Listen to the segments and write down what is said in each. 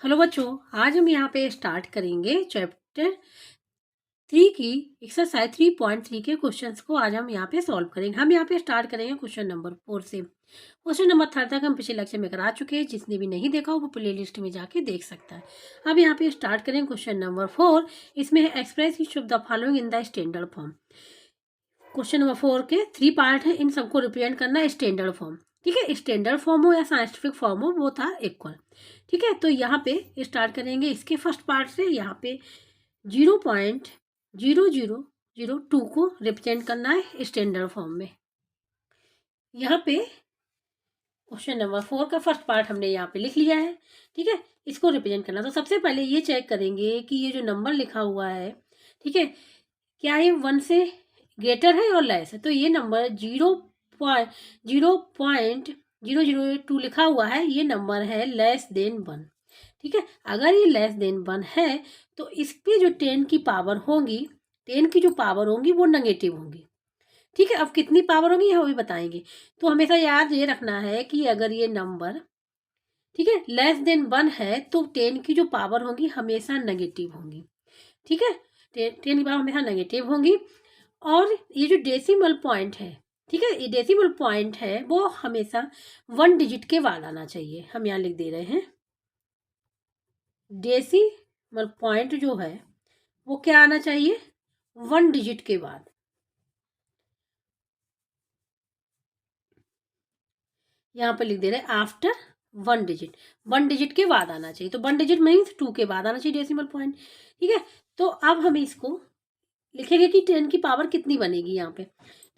Hello बच्चों, आज हम यहाँ पे स्टार्ट करेंगे चैप्टर 3 की एक्सरसाइज 3.3 के क्वेश्चंस को आज हम यहाँ पे सॉल्व करेंगे। हम यहाँ पे स्टार्ट करेंगे क्वेश्चन नंबर 4 से। क्वेश्चन नंबर 3 तक हम पिछले लेक्चर में करा चुके हैं। जिसने भी नहीं देखा हो वो प्ले लिस्ट में जाके देख सकता है। अब यहाँ पे स्टार्ट करेंगे क्वेश्चन नंबर 4। इसमें है express each of the following in the standard form. Question number 4 के 3 पार्ट है, इन सबको रिप्रेजेंट करना है स्टैंडर्ड फॉर्म। ठीक है, स्टैंडर्ड फॉर्म हो या साइंटिफिक फॉर्म हो, वो था इक्वल। ठीक है, तो यहाँ पे स्टार्ट करेंगे इसके फर्स्ट पार्ट से। यहाँ पे 0.0002 को रिप्रेजेंट करना है स्टैंडर्ड फॉर्म में। यहाँ पे क्वेश्चन नंबर 4 का फर्स्ट पार्ट हमने यहाँ पे लिख लिया है। ठीक है, इसको रिप्रेजेंट करना। तो सबसे पहले ये चेक करेंगे कि ये जो नंबर लिखा हुआ है, ठीक है, क्या ये 1 से ग्रेटर है और लेस है। तो ये नंबर 0.002 लिखा हुआ है, ये नंबर है लेस देन 1। ठीक है, अगर ये लेस देन 1 है तो इस पे जो 10 की पावर होंगी, 10 की जो पावर होंगी वो नेगेटिव होंगी। ठीक है, अब कितनी पावर होंगी यह भी बताएंगे। तो हमेशा याद ये रखना है कि अगर ये नंबर, ठीक है, लेस देन 1 है तो 10 की जो पावर होंगी हमेशा नेगेटिव होंगी। ठीक है, 10 की पावर हमेशा नेगेटिव होंगी। और ये जो डेसिमल पॉइंट है, ठीक है, ये डेसिमल पॉइंट है वो हमेशा 1 डिजिट के बाद आना चाहिए। हम यहाँ लिख दे रहे हैं, डेसिमल पॉइंट जो है वो क्या आना चाहिए, 1 डिजिट के बाद। यहाँ पर लिख दे रहे हैं आफ्टर 1 डिजिट, 1 डिजिट के बाद आना चाहिए। तो 1 डिजिट मीन्स 2 के बाद आना चाहिए डेसिमल पॉइंट। ठीक है, तो अब हम इसको लिखेंगे कि 10 की पावर कितनी बनेगी यहाँ पे।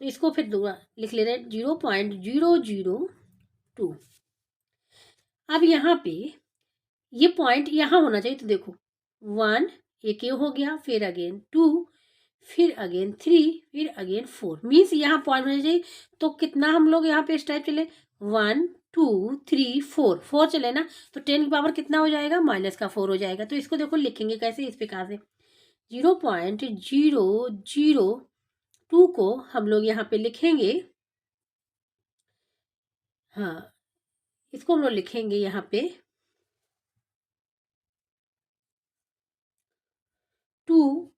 तो इसको फिर दूसरा लिख ले रहे हैं 0.002। अब यहाँ पे ये पॉइंट यहाँ होना चाहिए। तो देखो 1 एक ये हो गया, फिर अगेन 2, फिर अगेन 3, फिर अगेन 4, मीन्स यहाँ पॉइंट होना चाहिए। तो कितना हम लोग यहाँ पे इस टाइप चले, 1 2 3 4, 4 चले ना, तो 10 की पावर कितना हो जाएगा, -4 हो जाएगा। तो इसको देखो लिखेंगे कैसे, इस प्रकार से 0.002 को हम लोग यहाँ पे लिखेंगे। हाँ, इसको हम लोग लिखेंगे यहाँ पे 2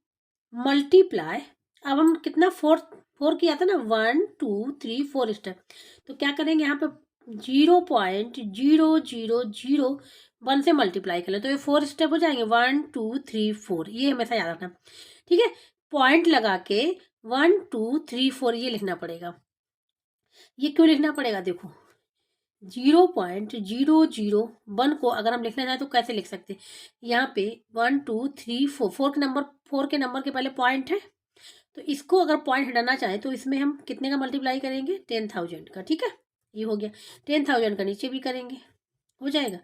मल्टीप्लाई। अब हम कितना, 4 किया था ना, 1 2 3 4 स्टेप। तो क्या करेंगे यहाँ पे 0.0001 से मल्टीप्लाई कर ले, तो ये 4 स्टेप हो जाएंगे, 1 2 3 4। ये हमेशा याद रखना। ठीक है, पॉइंट लगा के 1 2 3 4 ये लिखना पड़ेगा। ये क्यों लिखना पड़ेगा, देखो 0.001 को अगर हम लिखना चाहें तो कैसे लिख सकते हैं। यहाँ पे 1 2 3 4, 4 के नंबर के पहले पॉइंट है। तो इसको अगर पॉइंट हटाना चाहें तो इसमें हम कितने का मल्टीप्लाई करेंगे, 10,000 का। ठीक है, ये हो गया। 10,000 का नीचे भी करेंगे, हो जाएगा।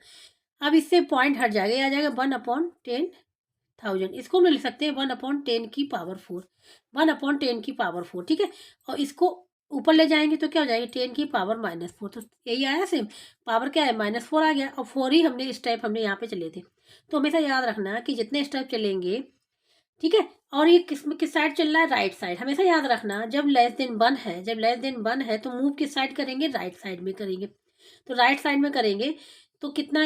अब इससे पॉइंट हट जाएगा, ये आ जाएगा 1/10,000। इसको हम लिख सकते हैं 1/10 की पावर 4, 1/10 की पावर 4। ठीक है, और इसको ऊपर ले जाएंगे तो क्या हो जाएगा, 10 की पावर -4। तो यही आया सेम, पावर क्या है, -4 आ गया। और 4 ही हमने इस टाइप हमने यहाँ पे चले थे। तो हमेशा याद रखना कि जितने स्टेप चलेंगे, ठीक है, और ये किस साइड चल रहा है, राइट साइड। हमेशा याद रखना जब लेस देन 1 है, जब लेस देन 1 है तो मूव किस साइड करेंगे, राइट साइड में करेंगे। तो राइट साइड में करेंगे तो कितना,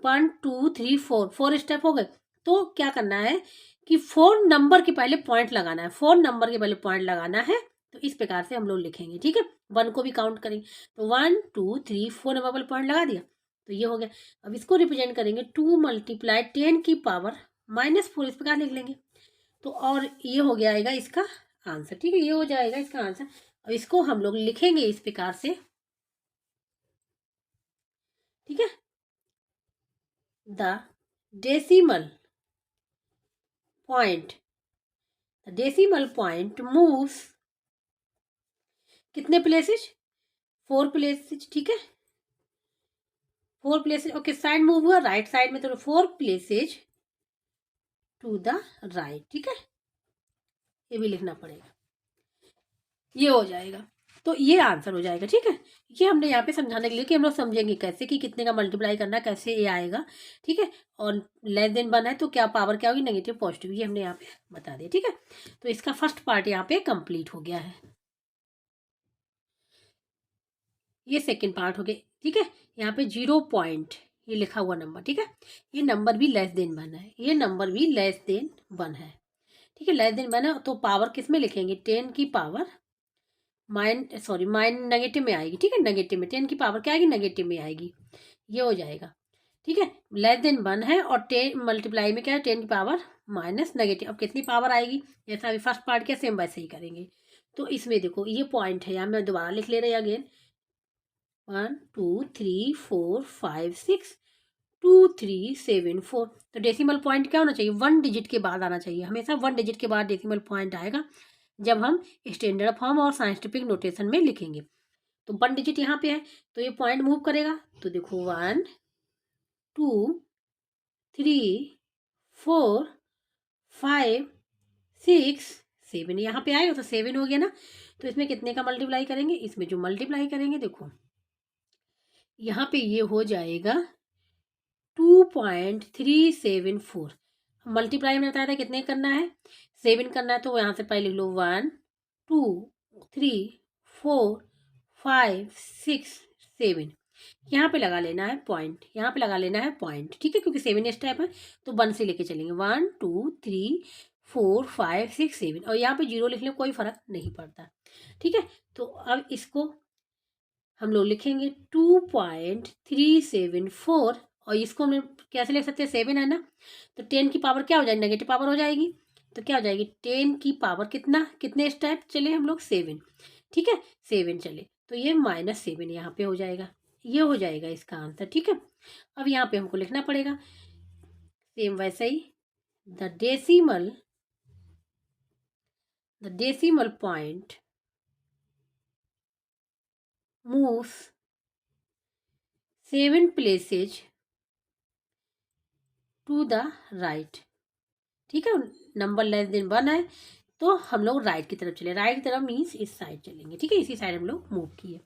1 2 3 4, 4 स्टेप हो गए। तो क्या करना है कि 4 नंबर के पहले पॉइंट लगाना है, 4 नंबर के पहले पॉइंट लगाना है। तो इस प्रकार से हम लोग लिखेंगे। ठीक है, 1 को भी काउंट करेंगे। तो 1 2 3 4 नंबर पर पॉइंट लगा दिया, तो ये हो गया। अब इसको रिप्रेजेंट करेंगे 2 मल्टीप्लाई 10 की पावर -4, इस प्रकार लिख लेंगे। तो और ये हो गया आएगा इसका आंसर। ठीक है, ये हो जाएगा इसका आंसर। अब इसको हम लोग लिखेंगे इस प्रकार से। ठीक है, द डेसिमल पॉइंट मूव्स कितने प्लेसेज, 4 प्लेसेज। ठीक है, 4 प्लेसेज। ओके, साइड मूव हुआ राइट साइड में, तो 4 प्लेसेज टू द राइट। ठीक है, ये भी लिखना पड़ेगा, ये हो जाएगा। तो ये आंसर हो जाएगा। ठीक है, ये हमने यहाँ पे समझाने के लिए कि हम लोग समझेंगे कैसे कि कितने का मल्टीप्लाई करना, कैसे ये आएगा। ठीक है, और लेस देन 1 है तो क्या पावर क्या होगी, नेगेटिव पॉजिटिव, ये हमने यहाँ पे बता दिया। ठीक है, तो इसका फर्स्ट पार्ट यहाँ पे कंप्लीट हो गया है। ये सेकेंड पार्ट हो गया। ठीक है, यहाँ पे 0 पॉइंट, ये लिखा हुआ नंबर, ठीक है। ये नंबर भी लेस देन 1 है, ये नंबर भी लेस देन 1 है, ठीक है। लेस देन 1 है तो पावर किस में लिखेंगे, 10 की पावर माइन नेगेटिव में आएगी, ठीक है। नेगेटिव में 10 की पावर क्या आएगी, नेगेटिव में आएगी, ये हो जाएगा, ठीक है। लेस देन 1 है और 10 मल्टीप्लाई में क्या है, 10 की पावर माइनस नेगेटिव। अब कितनी पावर आएगी, जैसा अभी फर्स्ट पार्ट किया सेम वैसे ही करेंगे। तो इसमें देखो ये पॉइंट है, यहाँ मैं दोबारा लिख ले रही अगेन, 1 2 3 4 5 6 2 3 7 4। तो डेसिमल पॉइंट क्या होना चाहिए, 1 डिजिट के बाद आना चाहिए, हमेशा 1 डिजिट के बाद डेसिमल पॉइंट आएगा जब हम स्टैंडर्ड फॉर्म और साइंटिफिक नोटेशन में लिखेंगे। तो 1 डिजिट यहाँ पे है तो ये पॉइंट मूव करेगा, तो देखो 1 2 3 4 5 6 7 यहाँ पे आएगा, तो 7 हो गया ना। तो इसमें कितने का मल्टीप्लाई करेंगे, इसमें जो मल्टीप्लाई करेंगे देखो यहाँ पे ये हो जाएगा 2.374। मल्टीप्लाई में बताया था कितने करना है, 7 करना है, तो यहाँ से पहले लिख लो 1 2 3 4 5 6 7। यहाँ पे लगा लेना है पॉइंट, यहाँ पे लगा लेना है पॉइंट, ठीक है, क्योंकि 7 स्टेप है तो 1 से लेके चलेंगे 1 2 3 4 5 6 7, और यहाँ पे 0 लिखने कोई फर्क नहीं पड़ता, ठीक है। तो अब इसको हम लोग लिखेंगे 2.374, और इसको हम कैसे लिख सकते हैं, 7 है ना, तो 10 की पावर क्या हो जाएगी, नेगेटिव पावर हो जाएगी, तो क्या हो जाएगी 10 की पावर कितने स्टेप चले हम लोग, 7, ठीक है, 7 चले, तो ये -7 यहाँ पे हो जाएगा, ये हो जाएगा इसका आंसर, ठीक है। अब यहाँ पे हमको लिखना पड़ेगा सेम वैसे ही, the decimal point moves 7 places to the right, ठीक है। नंबर लेस देन 1 है तो हम लोग राइट की तरफ चले, राइट की तरफ मीन्स इस साइड चलेंगे, ठीक है, इसी साइड हम लोग मूव किए,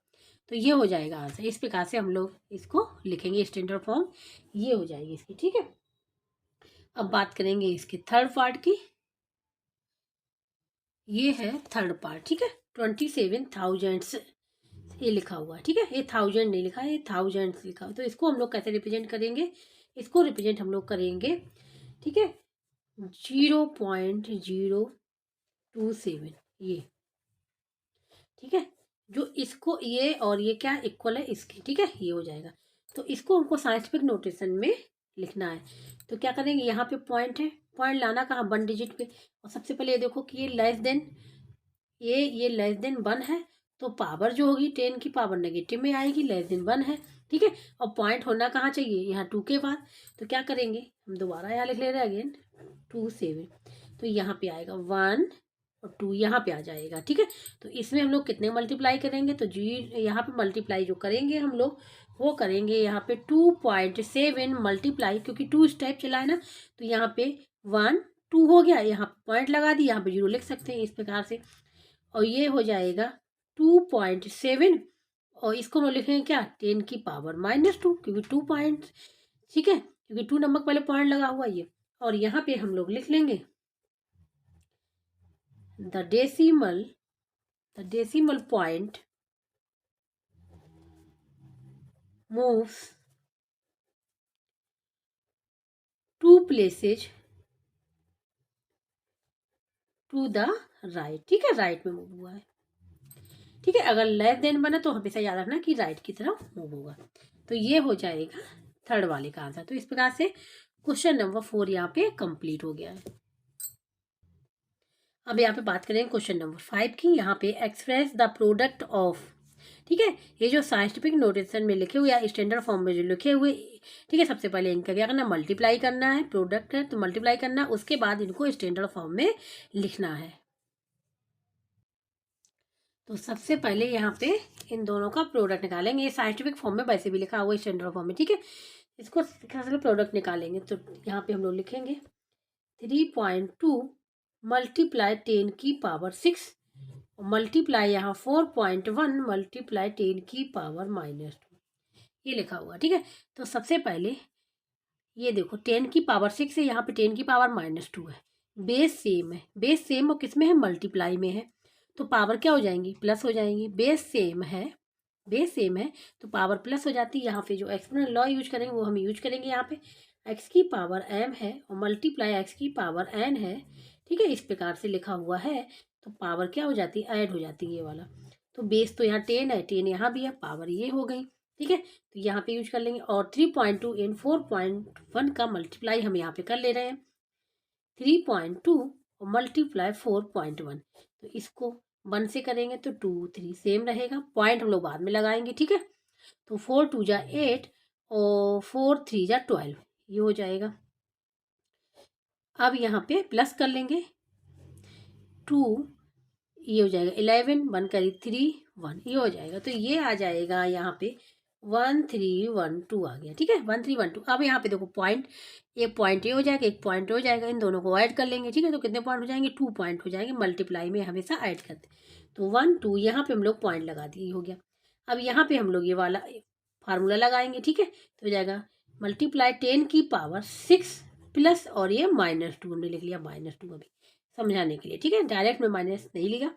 तो ये हो जाएगा आंसर। इस प्रकार से हम लोग इसको लिखेंगे स्टैंडर्ड फॉर्म, ये हो जाएगी इसकी, ठीक है। अब बात करेंगे इसके थर्ड पार्ट की, ये है थर्ड पार्ट, ठीक है। 27,000 ये लिखा हुआ है, ठीक है, ये 1000 नहीं लिखा है, ये 1000 लिखा हुआ, तो इसको हम लोग कैसे रिप्रेजेंट करेंगे, इसको रिप्रेजेंट हम लोग करेंगे, ठीक है, 0.027, ये, ठीक है, जो इसको ये और ये क्या इक्वल है इसके, ठीक है, ये हो जाएगा। तो इसको हमको साइंटिफिक नोटेशन में लिखना है, तो क्या करेंगे, यहाँ पे पॉइंट है, पॉइंट लाना कहाँ, 1 डिजिट पे, और सबसे पहले ये देखो कि ये लेस देन, ये लेस देन 1 है, तो पावर जो होगी 10 की पावर नेगेटिव में आएगी, लेस देन 1 है, ठीक है। और पॉइंट होना कहाँ चाहिए, यहाँ 2 के बाद, तो क्या करेंगे हम दोबारा यहाँ लिख ले रहे हैं अगेन 27, तो यहाँ पे आएगा 1 और 2 यहाँ पे आ जाएगा, ठीक है। तो इसमें हम लोग कितने मल्टीप्लाई करेंगे, तो जी यहाँ पे मल्टीप्लाई जो करेंगे हम लोग वो करेंगे यहाँ पे 2.7 मल्टीप्लाई, क्योंकि 2 स्टेप चला है ना, तो यहाँ पे 1 2 हो गया, यहाँ पॉइंट लगा दी, यहाँ पे 0 लिख सकते हैं इस प्रकार से, और ये हो जाएगा 2.7, और इसको हम लिखेंगे क्या, 10 की पावर -2, क्योंकि 2 पॉइंट, ठीक है, क्योंकि 2 नंबर पहले पॉइंट लगा हुआ ये, और यहाँ पे हम लोग लिख लेंगे the decimal point moves 2 places to the right, ठीक है, राइट में मूव हुआ है, ठीक है। अगर लेस देन बना तो हमेशा याद रखना कि राइट की तरफ मूव होगा, तो ये हो जाएगा थर्ड वाले का आंसर। तो इस प्रकार से क्वेश्चन नंबर 4 यहाँ पे कंप्लीट हो गया है। अब यहाँ पे बात करेंगे क्वेश्चन नंबर 5 की, यहाँ पे एक्सप्रेस द प्रोडक्ट ऑफ, ठीक है, ये जो साइंटिफिक नोटेशन में लिखे हुए या स्टैंडर्ड फॉर्म में जो लिखे हुए, ठीक है, सबसे पहले इनका क्या करना, मल्टीप्लाई करना है, प्रोडक्ट है तो मल्टीप्लाई करना, उसके बाद इनको स्टैंडर्ड फॉर्म में लिखना है। तो सबसे पहले यहाँ पे इन दोनों का प्रोडक्ट निकालेंगे, ये साइंटिफिक फॉर्म में वैसे भी लिखा हुआ है स्टैंडर्ड फॉर्म में, ठीक है। इसको सबसे प्रोडक्ट निकालेंगे, तो यहाँ पे हम लोग लिखेंगे 3.2 मल्टीप्लाई 10 की पावर 6 मल्टीप्लाई यहाँ 4.1 मल्टीप्लाई 10 की पावर -2, ये लिखा हुआ, ठीक है। तो सबसे पहले ये देखो 10 की पावर 6 है, यहाँ पे 10 की पावर -2 है, बेस सेम है, बेस सेम और किस में है, मल्टीप्लाई में है, तो पावर क्या हो जाएंगी, प्लस हो जाएंगी, बेस सेम है बेस सेम है तो पावर प्लस हो जाती है। यहाँ पे जो एक्सपोनेंशियल लॉ यूज करेंगे वो हम यूज करेंगे। यहाँ पे एक्स की पावर m है और मल्टीप्लाई एक्स की पावर n है, ठीक है, इस प्रकार से लिखा हुआ है। तो पावर क्या हो जाती है, ऐड हो जाती है ये वाला। तो बेस तो यहाँ 10 है, 10 यहाँ भी है, पावर ये हो गई, ठीक है। तो यहाँ पे यूज कर लेंगे। और 3.2 इन 4.1 का मल्टीप्लाई हम यहाँ पे कर ले रहे हैं। 3.2 और मल्टीप्लाई 4.1, तो इसको 1 से करेंगे तो 2 3 सेम रहेगा, पॉइंट हम लोग बाद में लगाएंगे, ठीक है। तो 4 2 जा 8 और 4 3 जा 12, ये हो जाएगा। अब यहाँ पे प्लस कर लेंगे 2, ये हो जाएगा 11, 1 करी 3 1, ये हो जाएगा। तो ये आ जाएगा यहाँ पे 1 3 1 2 आ गया, ठीक है, 1 3 1 2। अब यहाँ पे देखो पॉइंट, एक पॉइंट ये हो जाएगा, एक पॉइंट हो जाएगा, इन दोनों को ऐड कर लेंगे, ठीक है। तो कितने पॉइंट हो जाएंगे, 2 पॉइंट हो जाएंगे, मल्टीप्लाई में हमेशा ऐड करते। तो 1 2 यहाँ पे हम लोग पॉइंट लगा दिए, हो गया। अब यहाँ पे हम लोग ये वाला फार्मूला लगाएंगे, ठीक है। तो हो जाएगा मल्टीप्लाई 10 की पावर 6 प्लस, और ये -2 हमने लिख लिया, -2 अभी समझाने के लिए, ठीक है। डायरेक्ट में माइनस नहीं लिया,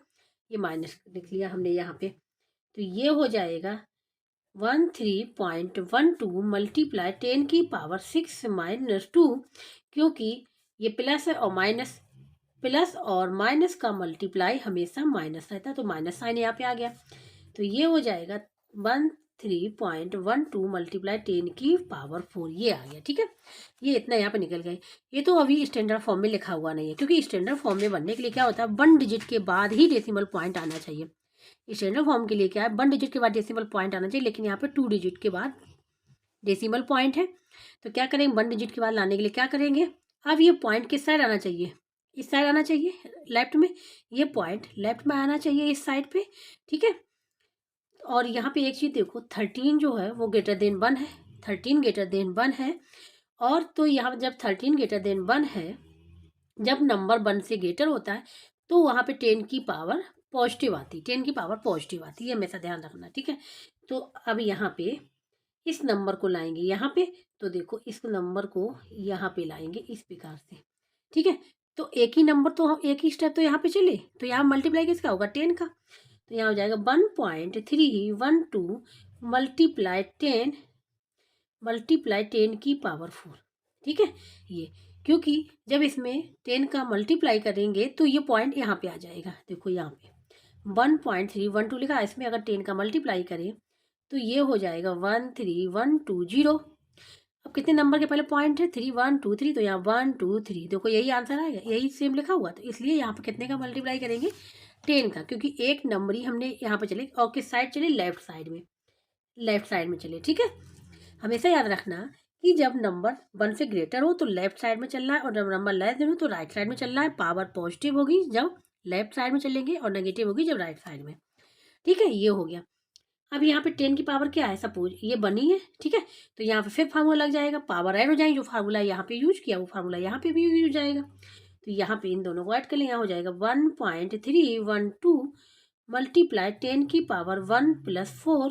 ये माइनस लिख लिया हमने यहाँ पे। तो ये हो जाएगा 13.12 मल्टीप्लाई 10 की पावर 6 -2, क्योंकि ये प्लस है और माइनस, प्लस और माइनस का मल्टीप्लाई हमेशा माइनस रहता है, तो माइनस साइन यहाँ पे आ गया। तो ये हो जाएगा 13.12 मल्टीप्लाई 10 की पावर 4, ये आ गया, ठीक है। ये इतना यहाँ पे निकल गया। ये तो अभी स्टैंडर्ड फॉर्म में लिखा हुआ नहीं है, क्योंकि स्टैंडर्ड फॉर्म में बनने के लिए क्या होता है, 1 डिजिट के बाद ही डेसिमल पॉइंट आना चाहिए। स्टैंडर्ड फॉर्म के लिए क्या है, 1 डिजिट के बाद डेसिमल पॉइंट आना चाहिए, लेकिन यहाँ पे 2 डिजिट के बाद डेसिमल पॉइंट है। तो क्या करेंगे, 1 डिजिट के बाद लाने के लिए क्या करेंगे, अब ये पॉइंट किस साइड आना चाहिए, इस साइड आना चाहिए, लेफ्ट में। ये पॉइंट लेफ्ट में आना चाहिए, इस साइड पे, ठीक है। और यहाँ पे एक चीज़ देखो, 13 जो है वो ग्रेटर देन 1 है, 13 ग्रेटर देन 1 है। और तो यहाँ जब 13 ग्रेटर देन 1 है, जब नंबर 1 से ग्रेटर होता है, तो वहाँ पे 10 की पावर पॉजिटिव आती है, 10 की पावर पॉजिटिव आती है, हमेशा ध्यान रखना, ठीक है। तो अब यहाँ पे इस नंबर को लाएंगे यहाँ पे, तो देखो इस नंबर को यहाँ पे लाएंगे इस प्रकार से, ठीक है। तो एक ही नंबर, तो एक ही स्टेप तो यहाँ पे चले, तो यहाँ मल्टीप्लाई किसका होगा, 10 का। तो यहाँ हो जाएगा 1.312 मल्टीप्लाई 10 की पावर 4, ठीक है। ये क्योंकि जब इसमें 10 का मल्टीप्लाई करेंगे तो ये पॉइंट यहाँ पे आ जाएगा, देखो यहाँ पे 1.312 लिखा है, इसमें अगर 10 का मल्टीप्लाई करें तो ये हो जाएगा 13120। अब कितने नंबर के पहले पॉइंट है, 3 1 2 3, तो यहाँ 1 2 3, देखो यही आंसर आएगा, यही सेम लिखा हुआ। तो इसलिए यहाँ पे कितने का मल्टीप्लाई करेंगे, 10 का, क्योंकि एक नंबर ही हमने यहाँ पे चले, और किस साइड चले, लेफ्ट साइड में, लेफ्ट साइड में चले, ठीक है। हमेशा याद रखना कि जब नंबर 1 से ग्रेटर हो तो लेफ्ट साइड में चलना है, और जब नंबर लेस देन हो तो राइट साइड में चलना है। पावर पॉजिटिव होगी जब लेफ्ट साइड में चलेंगे, और नेगेटिव होगी जब राइट साइड में, ठीक है। ये हो गया। अब यहाँ पे 10 की पावर क्या है, सपोज ये बनी है, ठीक है। तो यहाँ पे फिर फार्मूला लग जाएगा, पावर ऐड हो जाएगी, जो फार्मूला यहाँ पे यूज किया वो फार्मूला यहाँ पे भी यूज हो जाएगा। तो यहाँ पे इन दोनों को ऐड कर लें, यहाँ हो जाएगा 1.312 मल्टीप्लाई 10 की पावर 1 + 4,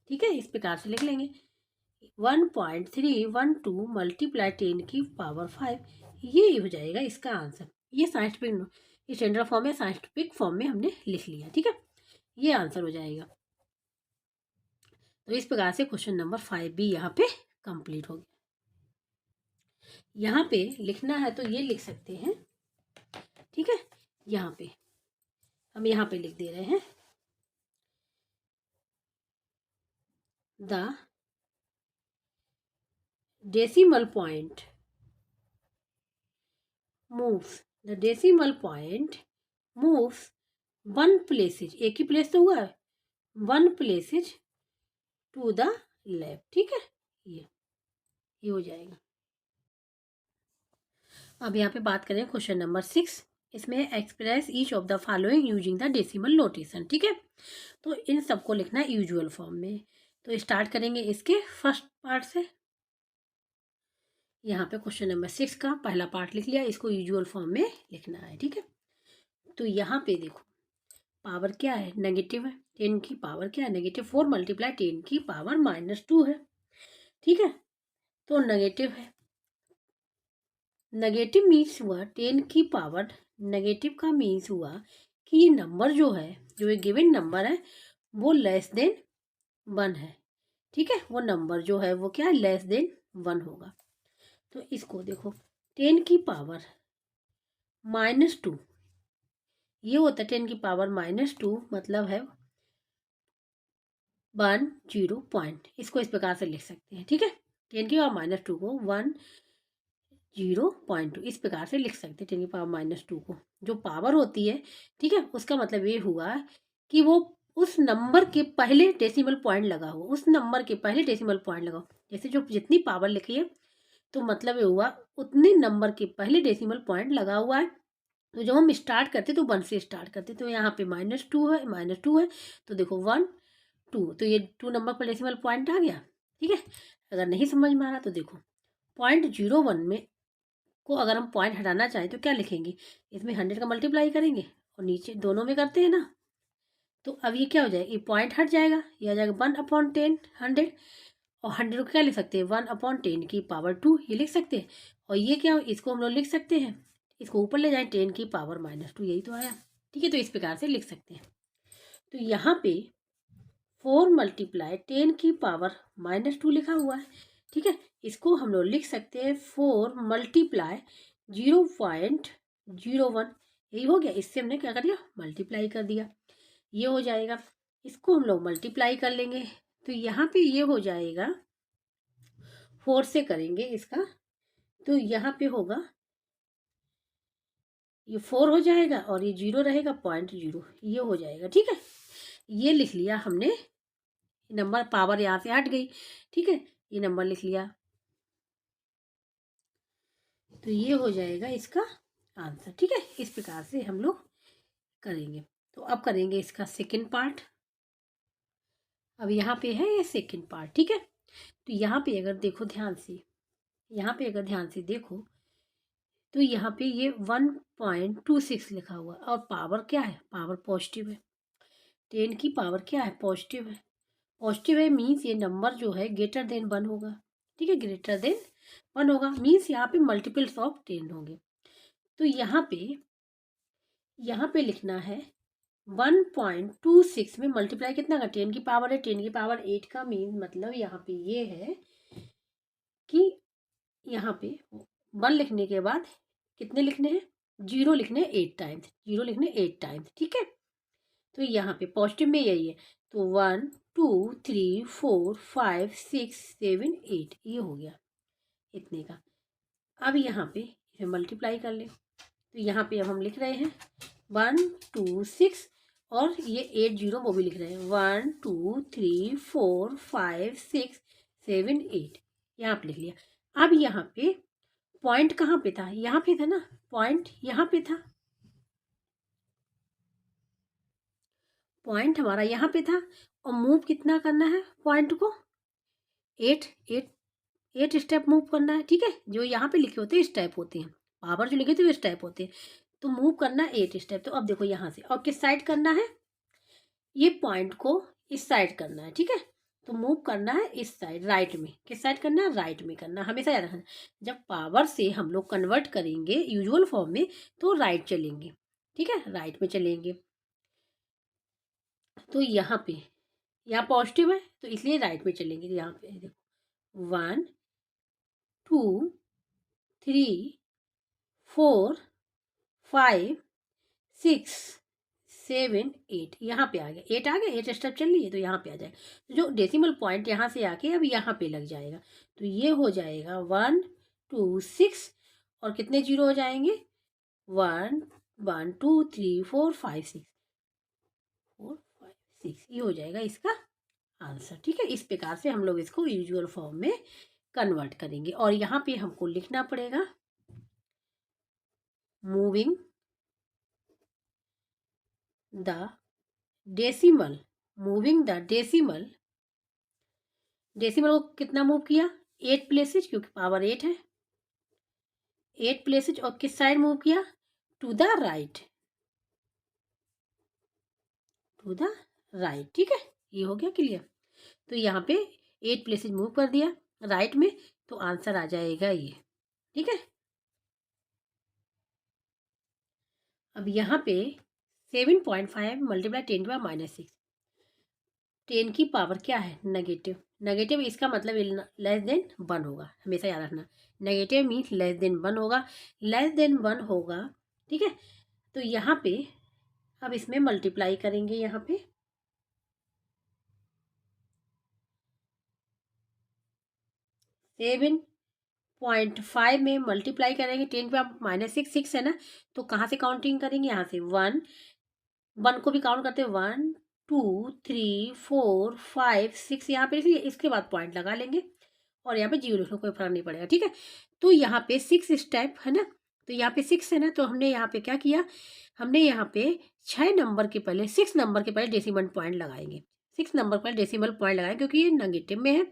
ठीक है। इस प्रकार से लिख लेंगे 1.312 मल्टीप्लाई 10 की पावर 5, ये हो जाएगा इसका आंसर। ये साइंटिफिक स्टैंडर्ड फॉर्म में, साइंटिफिक फॉर्म में हमने लिख लिया, ठीक है। ये आंसर हो जाएगा। तो इस प्रकार से क्वेश्चन नंबर 5 भी यहाँ पे कंप्लीट हो गया। यहाँ पे लिखना है तो ये लिख सकते हैं, ठीक है। यहाँ पे हम यहाँ पे लिख दे रहे हैं, the decimal point moves, the decimal point moves 1 places, एक ही प्लेस तो हुआ है, 1 प्लेसेज टू द लेफ्ट, ठीक है। ये हो जाएगा। अब यहाँ पे बात करें क्वेश्चन नंबर 6, इसमें express each of the following using the decimal notation, ठीक है। तो इन सबको लिखना है यूजुअल फॉर्म में। तो स्टार्ट करेंगे इसके फर्स्ट पार्ट से। यहाँ पे क्वेश्चन नंबर 6 का पहला पार्ट लिख लिया, इसको यूजुअल फॉर्म में लिखना है, ठीक है। तो यहाँ पे देखो पावर क्या है, नेगेटिव है, 10 की पावर क्या है, -4 मल्टीप्लाई 10 की पावर -2 है, ठीक है। तो नेगेटिव है, नेगेटिव मीन्स हुआ 10 की पावर, नेगेटिव का मीन्स हुआ कि ये नंबर जो है, जो ये गिवन नंबर है, वो लेस देन 1 है, ठीक है। वो नंबर जो है वो क्या है, लेस देन 1 होगा। तो इसको देखो 10 की पावर -2, ये होता है 10 की पावर -2, मतलब है 10 पॉइंट। इसको इस प्रकार से लिख सकते हैं, ठीक है। 10 की पावर -2 को 10.2 इस प्रकार से लिख सकते हैं। 10 की पावर -2 को जो पावर होती है, ठीक है, उसका मतलब ये हुआ कि वो उस नंबर के पहले डेसिमल पॉइंट लगा हो, उस नंबर के पहले डेसिमल पॉइंट लगा हो। जैसे जो जितनी पावर लिखी है तो मतलब ये हुआ उतने नंबर के पहले डेसिमल पॉइंट लगा हुआ है। तो जब हम स्टार्ट करते तो 1 से स्टार्ट करते, तो यहाँ पे -2 है, तो देखो 1 2, तो ये 2 नंबर पर डेसिमल पॉइंट आ गया, ठीक है। अगर नहीं समझ में आ रहा तो देखो 0.01 में को अगर हम पॉइंट हटाना चाहें तो क्या लिखेंगे, इसमें 100 का मल्टीप्लाई करेंगे और नीचे दोनों में करते हैं ना, तो अब ये क्या हो जाएगा, ये पॉइंट हट जाएगा, ये आ जाएगा 1/10 100। और 100 को क्या लिख सकते हैं, 1/10 की पावर 2, ये लिख सकते हैं। और ये क्या, इसको हम लोग लिख सकते हैं, इसको ऊपर ले जाएं 10 की पावर -2, यही तो आया, ठीक है। तो इस प्रकार से लिख सकते हैं। तो यहाँ पे 4 मल्टीप्लाई 10 की पावर -2 लिखा हुआ है, ठीक है। इसको हम लोग लिख सकते हैं 4 मल्टीप्लाई 0.01, यही हो गया। इससे हमने क्या कर दिया, मल्टीप्लाई कर दिया, ये हो जाएगा। इसको हम लोग मल्टीप्लाई कर लेंगे, तो यहाँ पे ये हो जाएगा 4 से करेंगे इसका, तो यहाँ पे होगा ये 4 हो जाएगा और ये 0 रहेगा 0.0, ये हो जाएगा, ठीक है। ये लिख लिया हमने, नंबर पावर यहाँ से हट गई, ठीक है, ये नंबर लिख लिया। तो ये हो जाएगा इसका आंसर, ठीक है। इस प्रकार से हम लोग करेंगे। तो अब करेंगे इसका सेकंड पार्ट। अब यहाँ पे है ये सेकंड पार्ट, ठीक है। तो यहाँ पे अगर देखो ध्यान से, यहाँ पे अगर ध्यान से देखो तो यहाँ पे ये 1.26 लिखा हुआ है और पावर क्या है, पावर पॉजिटिव है। 10 की पावर क्या है, पॉजिटिव है। पॉजिटिव है मीन्स ये नंबर जो है ग्रेटर देन 1 होगा, ठीक है, ग्रेटर देन 1 होगा मीन्स यहाँ पे मल्टीपल्स ऑफ 10 होंगे। तो यहाँ पे लिखना है 1.26 में मल्टीप्लाई कितना का, 10 की पावर है, 10 की पावर 8 का मीन मतलब यहाँ पे ये है कि यहाँ पे 1 लिखने के बाद कितने लिखने हैं, 0 लिखने 8 टाइम्स, 0 लिखने 8 टाइम्स, ठीक है। तो यहाँ पे पॉजिटिव में यही है, तो 1 2 3 4 5 6 7 8, ये हो गया इतने का। अब यहाँ पे इसे मल्टीप्लाई कर ले, तो यहाँ पे अब हम लिख रहे हैं 126 और ये 80 वो भी लिख रहे हैं 1 2 3 4 5 6 7 8, यहाँ पे लिख लिया। अब यहाँ पे पॉइंट कहाँ पे था, यहाँ पे था ना, पॉइंट यहाँ पे था, पॉइंट हमारा यहाँ पे था। और मूव कितना करना है पॉइंट को, 8 स्टेप मूव करना है, ठीक है। जो यहाँ पे लिखे होते हैं इस टाइप होते हैं, पावर जो लिखे थे वो इस टाइप होते हैं। तो मूव करना है 8 स्टेप। तो अब देखो यहाँ से, और किस साइड करना है, ये पॉइंट को इस साइड करना है, ठीक है। तो मूव करना है इस साइड, राइट में। किस साइड करना है, राइट में करना, हमेशा याद रखना। जब पावर से हम लोग कन्वर्ट करेंगे यूजुअल फॉर्म में तो राइट चलेंगे, ठीक है, राइट में चलेंगे। तो यहाँ पे यहाँ पॉजिटिव है तो इसलिए राइट में चलेंगे। यहाँ पे देखो 1 2 3 4 5 6 7 8, यहाँ पे आ गया, 8 आ गया, 8 स्टेप चल रही है तो यहाँ पे आ जाएगा। तो जो डेसिमल पॉइंट यहाँ से आके अब यहाँ पे लग जाएगा, तो ये हो जाएगा 1 2 6 और कितने 0 हो जाएंगे, 1 1 2 3 4 5 6 4 5 6, ये हो जाएगा इसका आंसर, ठीक है। इस प्रकार से हम लोग इसको यूजुअल फॉर्म में कन्वर्ट करेंगे। और यहाँ पे हमको लिखना पड़ेगा moving the decimal, moving the decimal, decimal को कितना मूव किया, 8 प्लेसेज, क्योंकि पावर 8 है, 8 प्लेसेज। और किस साइड मूव किया, to the right, to the right, ठीक है। ये हो गया क्लियर। तो यहाँ पे 8 प्लेसेज मूव कर दिया राइट में, तो आंसर आ जाएगा ये, ठीक है। अब यहाँ पे 7.5 मल्टीप्लाई 10 की पावर -6, 10 की पावर क्या है, नेगेटिव। नेगेटिव इसका मतलब लेस देन 1 होगा, हमेशा याद रखना। नेगेटिव मीन्स लेस देन 1 होगा, लेस देन 1 होगा। ठीक है, तो यहाँ पे अब इसमें मल्टीप्लाई करेंगे। यहाँ पे 7.5 में मल्टीप्लाई करेंगे, 10 पे आप -6 6 है ना, तो कहाँ से काउंटिंग करेंगे, यहाँ से 1 1 को भी काउंट करते हैं, 1 2 3 4 5 6 यहाँ पे लिखिए, इसके बाद पॉइंट लगा लेंगे और यहाँ पे जीरो लिखो, कोई फर्क नहीं पड़ेगा। ठीक है, तो यहाँ पे 6 स्टेप है ना, तो यहाँ पे 6 है ना, तो हमने यहाँ पे क्या किया, हमने यहाँ पे 6 नंबर के पहले 6 नंबर के पहले डेसिमल पॉइंट लगाएंगे। 6 नंबर पर डेसिमल पॉइंट लगाएंगे क्योंकि ये नेगेटिव में है,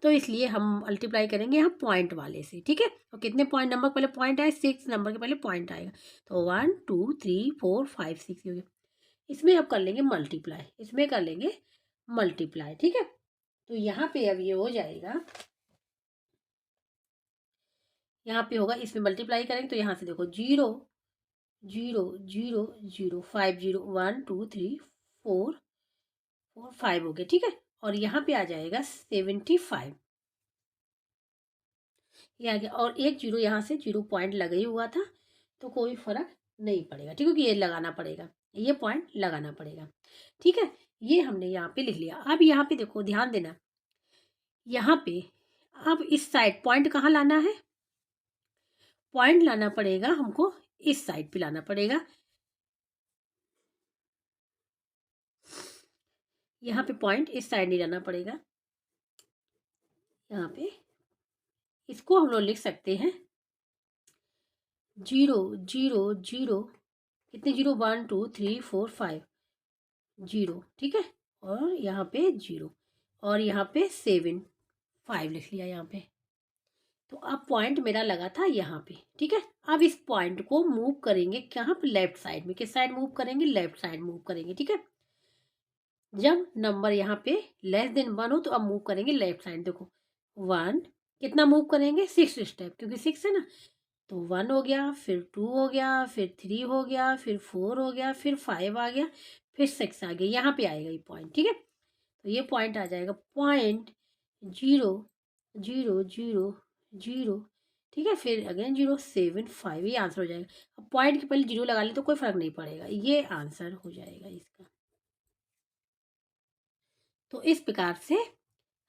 तो इसलिए हम मल्टीप्लाई करेंगे यहाँ पॉइंट वाले से। ठीक है, और कितने पॉइंट नंबर पहले पॉइंट आए, 6 नंबर के पहले पॉइंट आएगा, तो 1 2 3 4 5 6 हो गया। इसमें अब कर लेंगे मल्टीप्लाई, इसमें कर लेंगे मल्टीप्लाई। ठीक है, तो यहाँ पे अब ये हो जाएगा, यहाँ पे होगा, इसमें मल्टीप्लाई करेंगे तो यहाँ से देखो 0 0 0 0 5 0 1 2 3 4 4 5 हो गया। ठीक है, और यहाँ पे आ जाएगा 75, ये आ गया, और एक जीरो यहाँ से 0 पॉइंट लगा ही हुआ था, तो कोई फर्क नहीं पड़ेगा। ठीक है, क्योंकि ये लगाना पड़ेगा, ये पॉइंट लगाना पड़ेगा। ठीक है, ये हमने यहाँ पे लिख लिया। अब यहाँ पे देखो, ध्यान देना, यहाँ पे अब इस साइड पॉइंट कहाँ लाना है, पॉइंट लाना पड़ेगा हमको, इस साइड पे लाना पड़ेगा। यहाँ पे पॉइंट इस साइड नहीं लाना पड़ेगा, यहाँ पे इसको हम लोग लिख सकते हैं 0 0 0, कितने जीरो, 1 2 3 4 5 0। ठीक है, और यहाँ पे 0, और यहाँ पे 7 5 लिख लिया यहाँ पे। तो अब पॉइंट मेरा लगा था यहाँ पे। ठीक है, अब इस पॉइंट को मूव करेंगे कहाँ पे, लेफ्ट साइड में। किस साइड मूव करेंगे, लेफ्ट साइड मूव करेंगे। ठीक है, जब नंबर यहाँ पे लेस देन 1 हो तो अब मूव करेंगे लेफ्ट साइड। देखो 1, कितना मूव करेंगे, 6 स्टेप, क्योंकि 6 है ना, तो 1 हो गया, फिर 2 हो गया, फिर 3 हो गया, फिर 4 हो गया, फिर 5 आ गया, फिर 6 आ गया, यहाँ पे आएगा ये पॉइंट। ठीक है, तो ये पॉइंट आ जाएगा पॉइंट 0 0 0 0। ठीक है, फिर अगेन 0 7 5, ये आंसर हो जाएगा। अब पॉइंट के पहले 0 लगा ले तो कोई फर्क नहीं पड़ेगा, ये आंसर हो जाएगा इसका। तो इस प्रकार से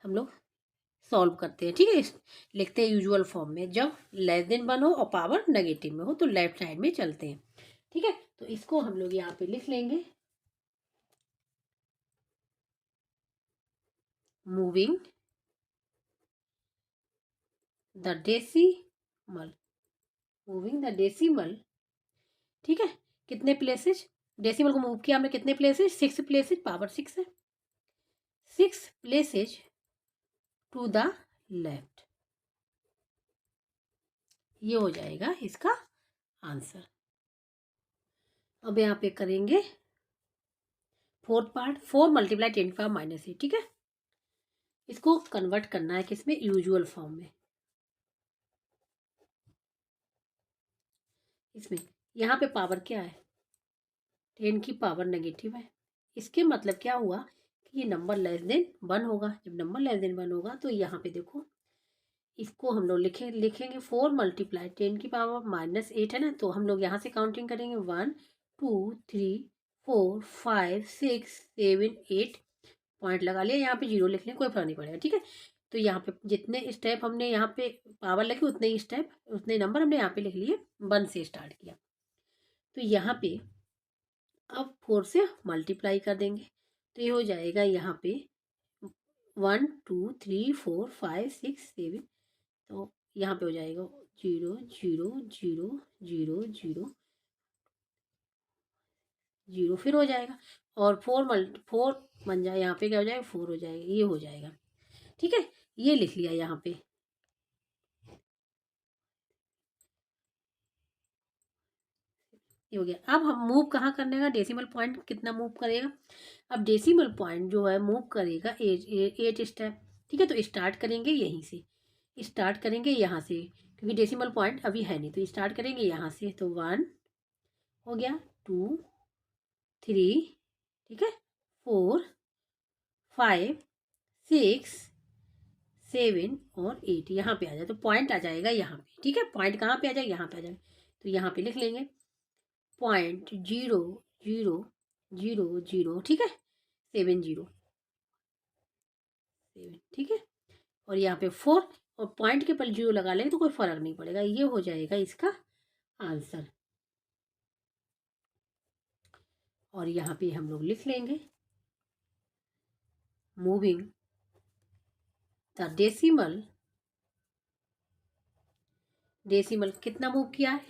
हम लोग सॉल्व करते हैं। ठीक है, लिखते हैं यूजुअल फॉर्म में, जब लेस देन 1 हो और पावर नेगेटिव में हो तो लेफ्ट साइड में चलते हैं। ठीक है, तो इसको हम लोग यहाँ पे लिख लेंगे, moving the decimal, moving the decimal. ठीक है, कितने प्लेसेस, डेसिमल को मूव किया हमने कितने प्लेसेस, 6 प्लेसेस, पावर 6 है, 6 प्लेसेस टू द लेफ्ट, ये हो जाएगा इसका आंसर। अब यहाँ पे करेंगे फोर्थ पार्ट, 4 × 10⁻⁸। ठीक है, इसको कन्वर्ट करना है किसमें, यूजुअल फॉर्म में। इसमें यहाँ पे पावर क्या है, 10 की पावर नेगेटिव है, इसके मतलब क्या हुआ कि ये नंबर लेस देन 1 होगा। जब नंबर लेस देन 1 होगा तो यहाँ पे देखो, इसको हम लोग लिखेंगे 4 × 10 की पावर -8 है ना, तो हम लोग यहाँ से काउंटिंग करेंगे 1 2 3 4 5 6 7 8, पॉइंट लगा लिया, यहाँ पे 0 लिख लिया, कोई फर्क नहीं पड़ेगा। ठीक है, तो यहाँ पे जितने स्टेप हमने यहाँ पे पावर लगे उतने ही स्टेप, उतने नंबर हमने यहाँ पे लिख लिए, 1 से स्टार्ट किया। तो यहाँ पे अब 4 से मल्टीप्लाई कर देंगे, तो ये हो जाएगा यहाँ पे 1 2 3 4 5 6 7, तो यहाँ पे हो जाएगा 0 0 0 0 0 0, फिर हो जाएगा, और 4 बन जाए, यहाँ पे क्या हो जाएगा, 4 हो जाएगा, ये हो जाएगा। ठीक है, ये लिख लिया यहाँ पे। ये हो गया। अब हम मूव कहाँ करने का, डेसिमल पॉइंट कितना मूव करेगा, अब डेसिमल पॉइंट जो है मूव करेगा 8 स्टेप। ठीक है, तो स्टार्ट करेंगे यहीं से, स्टार्ट करेंगे यहाँ से, क्योंकि डेसिमल पॉइंट अभी है नहीं, तो स्टार्ट करेंगे यहाँ से, तो 1 हो गया, 2 3, ठीक है, 4 5 6 7 और 8 यहाँ पे आ जाए तो पॉइंट आ जाएगा यहाँ पे। ठीक है, पॉइंट कहाँ पे आ जाएगा, यहाँ पे आ जाएगा। तो यहाँ पे लिख लेंगे 0.0000, ठीक है, 70 7, ठीक है। और यहाँ पे 4 और पॉइंट के पर 0 लगा लेंगे तो कोई फर्क नहीं पड़ेगा। ये हो जाएगा इसका आंसर। और यहाँ पे हम लोग लिख लेंगे मूविंग द डेसिमल कितना मूव किया है,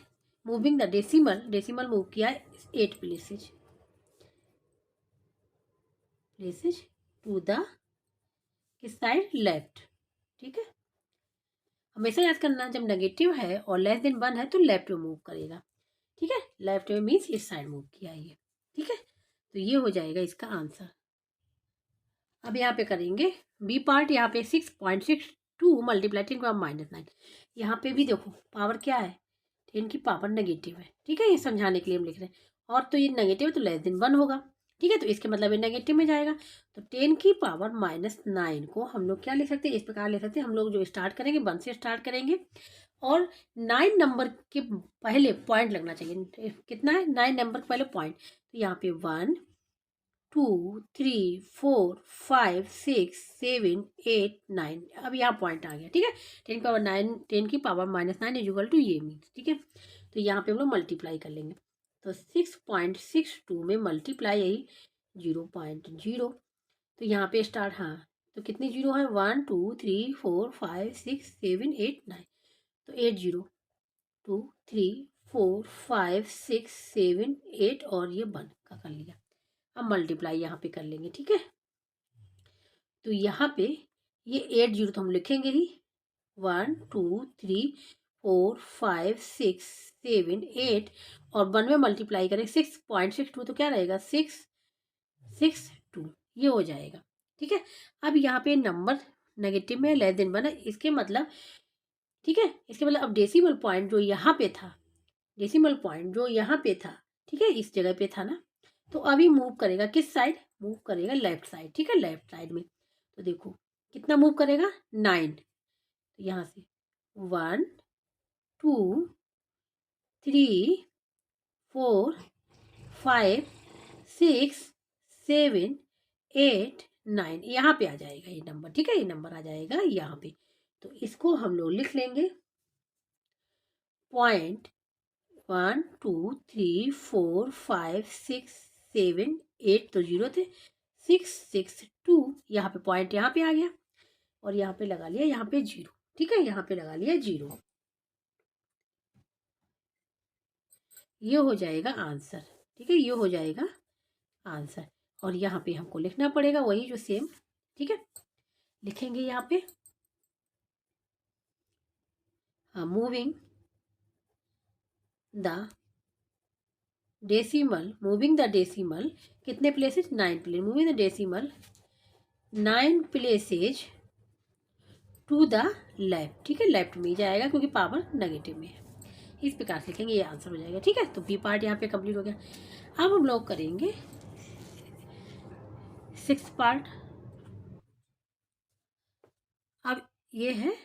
मूविंग द डेसिमल मूव किया है 8 प्लेसेज टू द किस साइड, लेफ्ट। ठीक है, हमेशा याद करना जब नेगेटिव है और लेस देन 1 है तो लेफ्ट में मूव करेगा। ठीक है, लेफ्ट में मीन्स इस साइड मूव किया है ये। ठीक है, तो ये हो जाएगा इसका आंसर। अब यहाँ पे करेंगे बी पार्ट। यहाँ पे 6.62 मल्टीप्लाई 10 का -9। यहाँ पे भी देखो पावर क्या है, 10 की पावर नेगेटिव है। ठीक है, ये समझाने के लिए हम लिख रहे हैं। और तो ये नेगेटिव तो लेस देन 1 होगा। ठीक है, तो इसके मतलब ये नेगेटिव में जाएगा। तो 10 की पावर -9 को हम लोग क्या लिख सकते हैं, इस प्रकार लिख सकते हैं। हम लोग जो स्टार्ट करेंगे 1 से स्टार्ट करेंगे और 9 नंबर के पहले पॉइंट लगना चाहिए। कितना है, 9 नंबर के पहले पॉइंट। तो यहाँ पे 1 2 3 4 5 6 7 8 9। अब यहाँ पॉइंट आ गया। ठीक है, 10 पावर 9, 10 की पावर -9 इक्वल टू ये मीन्स। ठीक है, तो यहाँ पे हम लोग मल्टीप्लाई कर लेंगे। तो 6.62 में मल्टीप्लाई यही 0.0। तो यहाँ पे स्टार्ट, हाँ, तो कितने जीरो है, 1 2 3 4 5 6 7 8 9। तो 8 0 2 3 4 5 6 7 8 और ये 1 का कर लिया। अब मल्टीप्लाई यहाँ पे कर लेंगे। ठीक है, तो यहाँ पे ये 8 0 तो हम लिखेंगे ही, 1 2 3 4 5 6 7 8 और 1 में मल्टीप्लाई करें 6.62 तो क्या रहेगा, 662, ये हो जाएगा। ठीक है, अब यहाँ पे नंबर नेगेटिव में लेस देन 1 है, इसके मतलब, ठीक है, इसके मतलब अब डेसिमल पॉइंट जो यहाँ पे था, डेसिमल पॉइंट जो यहाँ पे था, ठीक है, इस जगह पे था ना, तो अभी मूव करेगा किस साइड, मूव करेगा लेफ्ट साइड। ठीक है, लेफ्ट साइड में। तो देखो कितना मूव करेगा, 9। तो यहाँ से 1 2 3 4 5 6 7 8 9, यहाँ पे आ जाएगा ये नंबर। ठीक है, ये नंबर आ जाएगा यहाँ पे। तो इसको हम लोग लिख लेंगे 0.1 2 3 4 5 6 7 8, तो 0 थे, 662, यहाँ पे पॉइंट यहाँ पे आ गया और यहाँ पे लगा लिया, यहाँ पे 0। ठीक है, यहाँ पे लगा लिया 0। ये हो जाएगा आंसर। ठीक है, ये हो जाएगा आंसर। और यहाँ पे हमको लिखना पड़ेगा वही जो सेम। ठीक है, लिखेंगे यहाँ पे, हाँ, मूविंग द डेसिमल कितने places, 9 place, moving the decimal 9 places to the left. ठीक है, लेफ्ट में ही जाएगा क्योंकि पावर नेगेटिव में है। इस प्रकार से लिखेंगे, ये आंसर हो जाएगा। ठीक है, तो बी पार्ट यहाँ पे कंप्लीट हो गया। अब हम लोग करेंगे 6 पार्ट। अब ये है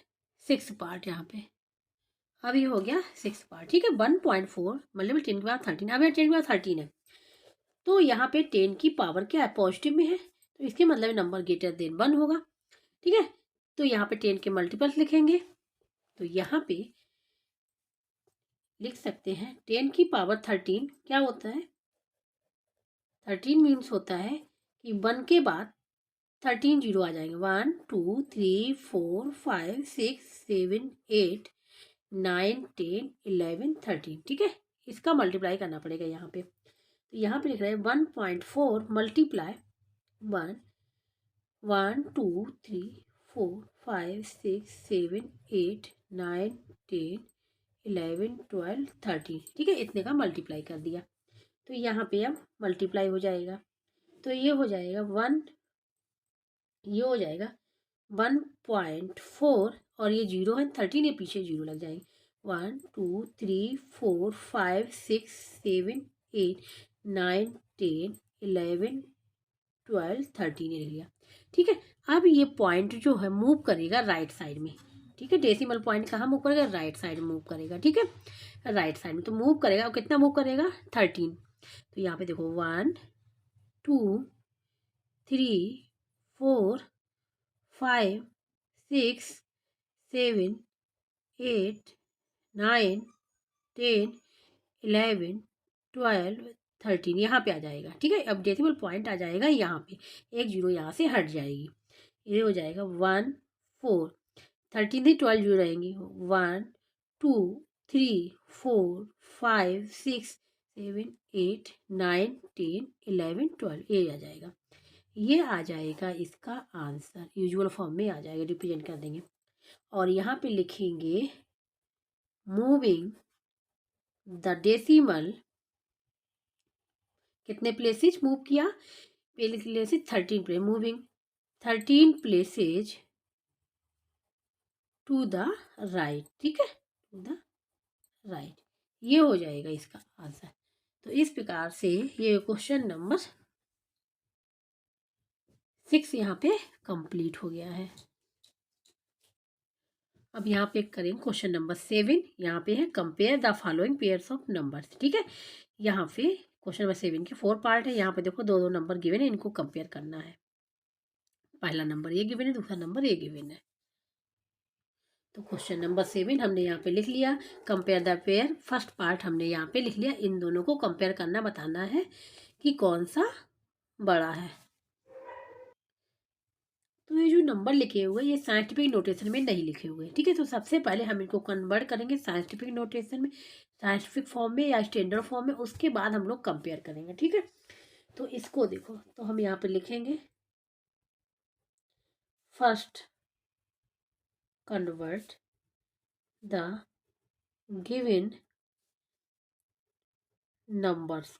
6 पार्ट यहाँ पे। अब ये हो गया 6 पार्ट। ठीक है, 1.4 मल्टीपल 10 की पावर 13। अब यहाँ 10 की पावर 13 है तो यहाँ पे 10 की पावर क्या है, पॉजिटिव में है, तो इसके मतलब नंबर ग्रेटर देन 1 होगा। ठीक है, तो यहाँ पे 10 के मल्टीपल्स लिखेंगे। तो यहाँ पे लिख सकते हैं 10 की पावर 13 क्या होता है, 13 मीन्स होता है कि 1 के बाद 13 जीरो आ जाएंगे, 1 2 3 4 5 6 7 8 9 10 11 13। ठीक है, इसका मल्टीप्लाई करना पड़ेगा यहाँ पे। तो यहाँ पे लिख रहे हैं 1.4 मल्टीप्लाई 1 1 2 3 4 5 6 7 8 9 10 11 12 13। ठीक है, इतने का मल्टीप्लाई कर दिया। तो यहाँ पे अब मल्टीप्लाई हो जाएगा। तो ये हो जाएगा 1.4 और ये 0 है, 13 ये पीछे 0 लग जाएंगे, 1 2 3 4 5 6 7 8 9 10 11 12, 13 ये ले लिया। ठीक है, अब ये पॉइंट जो है मूव करेगा राइट साइड में। ठीक है, डेसिमल पॉइंट कहाँ मूव करेगा? राइट साइड मूव करेगा। ठीक है, राइट साइड में तो मूव करेगा, और कितना मूव करेगा? 13। तो यहाँ पे देखो 1 2 3 4 5 6 7 8 9 10 11 12 13 यहाँ पे आ जाएगा। ठीक है, अब डेसिमल पॉइंट आ जाएगा यहाँ पे, एक जीरो यहाँ से हट जाएगी, ये हो जाएगा 1 4। 13 से 12 जीरो रहेंगी, 1 2 3 4 5 6 7 8 9 10 11 12 ये आ जाएगा। ये आ जाएगा इसका आंसर, यूजुअल फॉर्म में आ जाएगा, रिप्रेजेंट कर देंगे। और यहाँ पे लिखेंगे मूविंग द डेसिमल, कितने प्लेसेज मूव किया? पहले places 13 place, moving 13 places to the right. ठीक है, टू द राइट, ये हो जाएगा इसका आंसर। तो इस प्रकार से ये क्वेश्चन नंबर 6 यहाँ पे कंप्लीट हो गया है। अब यहाँ पे करेंगे क्वेश्चन नंबर 7। यहाँ पे है compare the following pairs of numbers. ठीक है, यहाँ पे क्वेश्चन नंबर 7 के 4 पार्ट है। यहाँ पे देखो दो दो नंबर गिवन है, इनको कंपेयर करना है। पहला नंबर ये गिवन है, दूसरा नंबर ये गिवन है। तो क्वेश्चन नंबर 7 हमने यहाँ पे लिख लिया, compare the pair. First part हमने यहाँ पे लिख लिया, इन दोनों को कंपेयर करना, बताना है कि कौन सा बड़ा है। तो ये जो नंबर लिखे हुए ये साइंटिफिक नोटेशन में नहीं लिखे हुए। ठीक है, तो सबसे पहले हम इनको कन्वर्ट करेंगे साइंटिफिक नोटेशन में, साइंटिफिक फॉर्म में या स्टैंडर्ड फॉर्म में, उसके बाद हम लोग कंपेयर करेंगे। ठीक है, तो इसको देखो, तो हम यहाँ पे लिखेंगे first convert the given numbers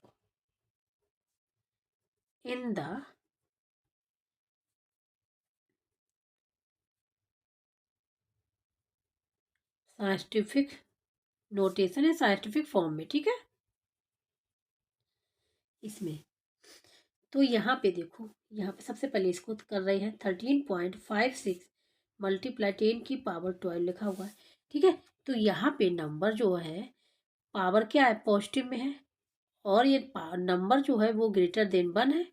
in the scientific notation है, साइंटिफिक फॉर्म में। ठीक है, इसमें तो यहाँ पे देखो, यहाँ पे सबसे पहले इसको कर रहे हैं 13.56 मल्टीप्लाई 10 की पावर 12 लिखा हुआ है। ठीक है, तो यहाँ पे नंबर जो है पावर क्या है? पॉजिटिव में है, और ये नंबर जो है वो ग्रेटर देन 1 है।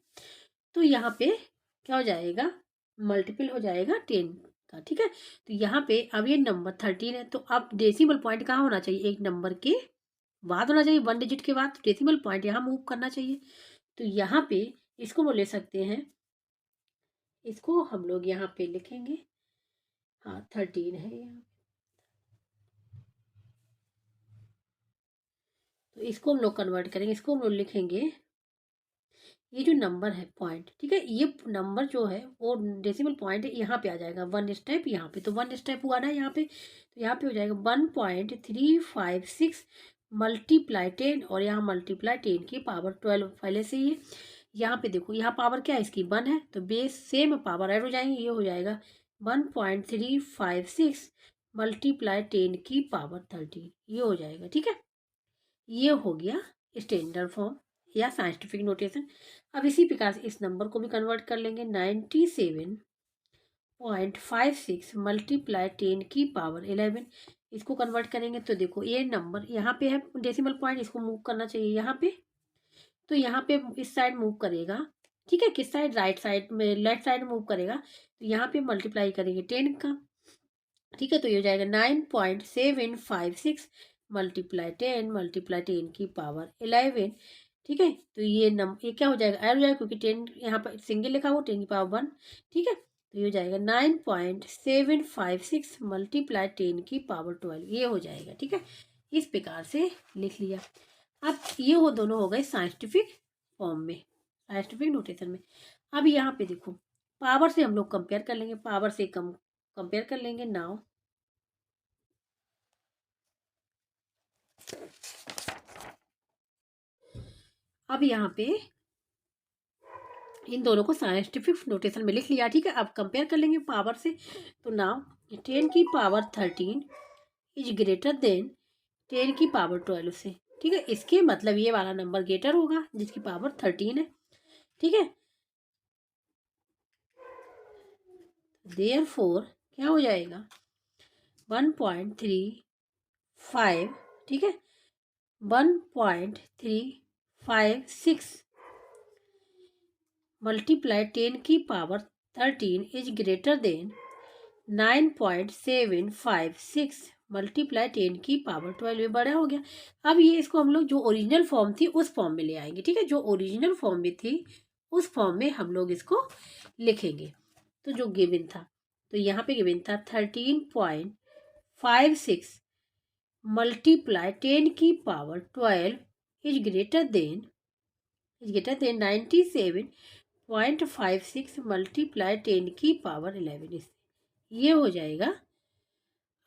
तो यहाँ पे क्या हो जाएगा? मल्टीपल हो जाएगा 10 का। ठीक है, तो यहाँ पे अब ये नंबर 13 है, तो अब डेसिमल पॉइंट कहाँ होना चाहिए? एक नंबर के बाद होना चाहिए, 1 डिजिट के बाद। तो डेसिमल पॉइंट यहाँ मूव करना चाहिए। तो यहाँ पे इसको वो ले सकते हैं, इसको हम लोग यहाँ पे लिखेंगे, हाँ 13 है यहाँ। तो इसको हम लोग कन्वर्ट करेंगे, इसको हम लोग लिखेंगे, ये जो नंबर है पॉइंट, ठीक है, ये नंबर जो है वो डेसिमल पॉइंट यहाँ पे आ जाएगा, 1 स्टेप यहाँ पे, तो 1 स्टेप हुआ ना यहाँ पे, तो यहाँ पे हो जाएगा 1.356 मल्टीप्लाई 10, और यहाँ मल्टीप्लाई 10 की पावर 12 पहले से ही। यहाँ पे देखो, यहाँ पावर क्या है इसकी? 1 है, तो बेस सेम पावर ऐड हो जाएंगे, ये हो जाएगा 1.356 मल्टीप्लाई 10 की पावर 13, ये हो जाएगा। ठीक है, ये हो गया स्टैंडर्ड फॉर्म या साइंटिफिक नोटेशन। अब इसी प्रकार से इस नंबर को भी कन्वर्ट कर लेंगे, 97.56 मल्टीप्लाई 10 की पावर 11, इसको कन्वर्ट करेंगे। तो देखो ये नंबर यहाँ पे है डेसिमल पॉइंट, इसको मूव करना चाहिए यहाँ पे, तो यहाँ पे इस साइड मूव करेगा। ठीक है, किस साइड? राइट साइड में, लेफ्ट साइड मूव करेगा, तो यहाँ पे मल्टीप्लाई करेंगे 10 का। ठीक है, तो ये हो जाएगा 9.756 मल्टीप्लाई 10 की पावर 11। ठीक है, तो ये क्या हो जाएगा? ऐड हो जाएगा, क्योंकि 10 यहाँ पर सिंगल लिखा हुआ, 10 की पावर 1। ठीक है, तो ये हो जाएगा 9.756 मल्टीप्लाई 10 की पावर 12, ये हो जाएगा। ठीक है, इस प्रकार से लिख लिया। अब ये हो दोनों हो गए साइंटिफिक फॉर्म में, साइंटिफिक नोटेशन में। अब यहाँ पे देखो, पावर से हम लोग कंपेयर कर लेंगे, पावर से कम कंपेयर कर लेंगे। नाउ अब यहाँ पे इन दोनों को साइंटिफिक नोटेशन में लिख लिया। ठीक है, अब कंपेयर कर लेंगे पावर से। तो नाउ 10 की पावर 13 इज ग्रेटर देन 10 की पावर 12 से। ठीक है, इसके मतलब ये वाला नंबर ग्रेटर होगा जिसकी पावर 13 है। ठीक है, देयरफॉर क्या हो जाएगा 1.35, ठीक है, 1.356 मल्टीप्लाई 10 की power 13 is greater than 9.756 multiply 10 की पावर 12, ये बड़ा हो गया। अब ये इसको हम लोग जो ओरिजिनल फॉर्म थी उस फॉर्म में ले आएंगे, ठीक है, जो ओरिजिनल फॉर्म में थी उस फॉर्म में हम लोग इसको लिखेंगे। तो जो गिवन था, तो यहाँ पे गिवन था 13.56 मल्टीप्लाई 10 की power 12 is greater than 97.56 multiply 10 की पावर 11। इससे ये हो जाएगा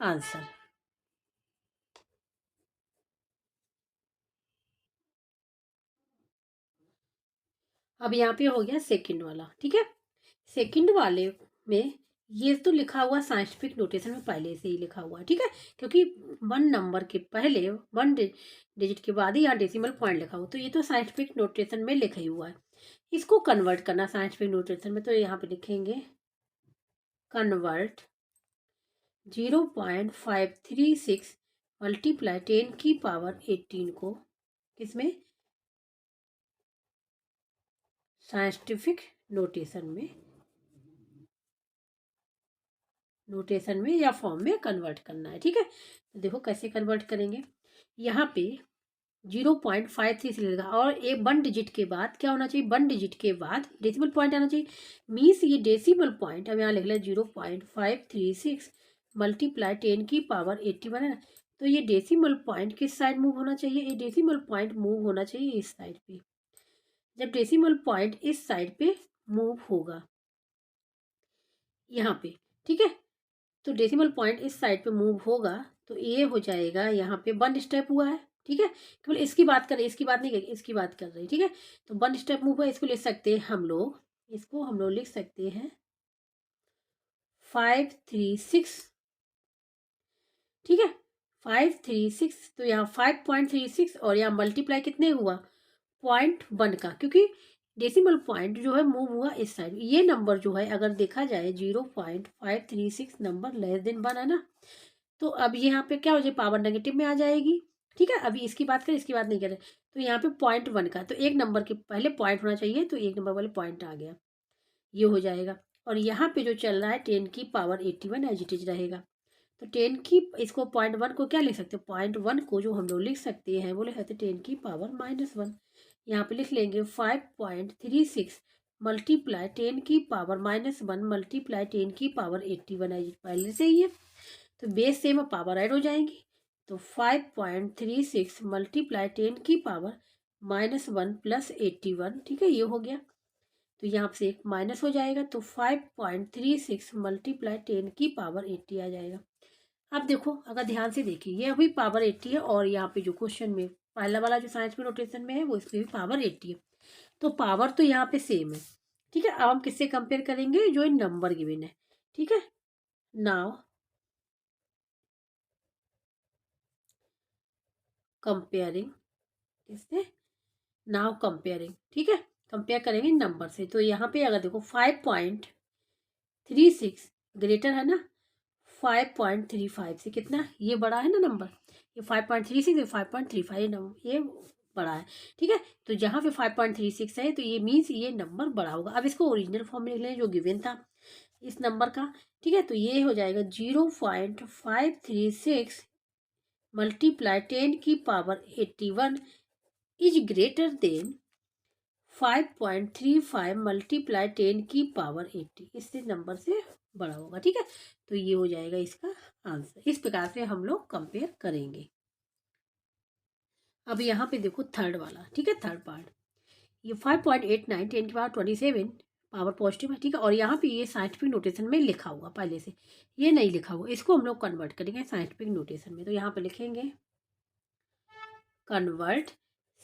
आंसर। अब यहाँ पे हो गया सेकंड वाला, ठीक है। सेकंड वाले में ये तो लिखा हुआ साइंटिफिक नोटेशन में पहले से ही लिखा हुआ है, ठीक है, क्योंकि 1 नंबर के पहले 1 डिजिट के बाद ही यहाँ डेसिमल पॉइंट लिखा हुआ, तो ये तो साइंटिफिक नोटेशन में लिखा ही हुआ है। इसको कन्वर्ट करना साइंटिफिक नोटेशन में, तो यहाँ पे लिखेंगे कन्वर्ट 0.536 मल्टीप्लाई 10 की पावर 18 को किसमें, साइंटिफिक नोटेशन में या फॉर्म में कन्वर्ट करना है, ठीक है। तो देखो कैसे कन्वर्ट करेंगे। यहाँ पे 0.53 से लेगा और एक 1 डिजिट के बाद क्या होना चाहिए, 1 डिजिट के बाद डेसिमल पॉइंट आना चाहिए। मीन्स ये डेसिमल पॉइंट अब यहाँ लिख लें 0.536 मल्टीप्लाई 10 की पावर 81 है ना। तो ये डेसिमल पॉइंट किस साइड मूव होना चाहिए, ये डेसिमल पॉइंट मूव होना चाहिए इस साइड पे। जब डेसिमल पॉइंट इस साइड पे मूव होगा यहाँ पे, ठीक है, तो डेसिमल पॉइंट इस साइड पे मूव होगा तो ये हो जाएगा, यहाँ पे 1 स्टेप हुआ है, ठीक है। केवल इसकी बात कर रहे, इसकी बात नहीं कर, इसकी बात कर रही, ठीक है। तो 1 स्टेप मूव हुआ, इसको लिख सकते हैं हम लोग, इसको हम लोग लिख सकते हैं 536, ठीक है, 536। तो यहाँ 5.36 और यहाँ मल्टीप्लाई कितने हुआ 0.1 का, क्योंकि डेसिमल पॉइंट जो है मूव हुआ इस साइड। ये नंबर जो है अगर देखा जाए 0.536 नंबर लेस देन 1 है ना, तो अब यहाँ पे क्या हो जाए, पावर नेगेटिव में आ जाएगी, ठीक है। अभी इसकी बात करें, इसकी बात नहीं करें, तो यहाँ पे 0.1 का, तो एक नंबर के पहले पॉइंट होना चाहिए, तो एक नंबर वाले पॉइंट आ गया, ये हो जाएगा। और यहाँ पे जो चल रहा है 10 की पावर 81 एज इट इज रहेगा। तो 10 की, इसको 0.1 को क्या लिख सकते हैं, 0.1 को जो हम लोग लिख सकते हैं वो लिख सकते हैं 10 की पावर -1। यहाँ पे लिख लेंगे 5.36 मल्टीप्लाई 10 की पावर -1 मल्टीप्लाई 10 की पावर 81 एज पहले से ही है, तो बेस सेम पावर ऐड हो जाएंगी। तो 5.36 मल्टीप्लाई 10 की पावर -1 प्लस 81, ठीक है, ये हो गया। तो यहाँ से एक माइनस हो जाएगा, तो 5.36 मल्टीप्लाई 10 की पावर 80 आ जाएगा। अब देखो, अगर ध्यान से देखिए, ये अभी पावर 80 है और यहाँ पे जो क्वेश्चन में पहला वाला जो साइंस में नोटेशन में है वो इसमें भी पावर 80 है, तो पावर तो यहाँ पे सेम है, ठीक है। अब हम किससे कंपेयर करेंगे, जो इन नंबर गिवन है, ठीक है। नाउ कंपेयरिंग, किससे, नाउ कंपेयरिंग, ठीक है, कंपेयर करेंगे नंबर से। तो यहाँ पे अगर देखो 5.36 ग्रेटर है ना 5.35 से, कितना ये बड़ा है ना नंबर, ये 5.36 है, 5.35 नंबर ये बड़ा है, ठीक है। तो जहाँ पे 5.36 है तो ये मीन्स ये नंबर बड़ा होगा। अब इसको ओरिजिनल फॉर्म में लिख लें जो गिवन था इस नंबर का, ठीक है। तो ये हो जाएगा 0.536 मल्टीप्लाई 10 की power 81 is greater than 5.35 multiply 10 की पावर 80, इससे नंबर से बड़ा होगा, ठीक है। तो ये हो जाएगा इसका आंसर। इस प्रकार से हम लोग कंपेयर करेंगे। अब यहाँ पे देखो थर्ड वाला, ठीक है, थर्ड पार्ट, ये 5.89 10 की पावर 27 पावर पॉजिटिव है, ठीक है। और यहाँ पे ये साइंटिफिक नोटेशन में लिखा हुआ पहले से, ये नहीं लिखा हुआ, इसको हम लोग कन्वर्ट करेंगे साइंटिफिक नोटेशन में। तो यहाँ पे लिखेंगे कन्वर्ट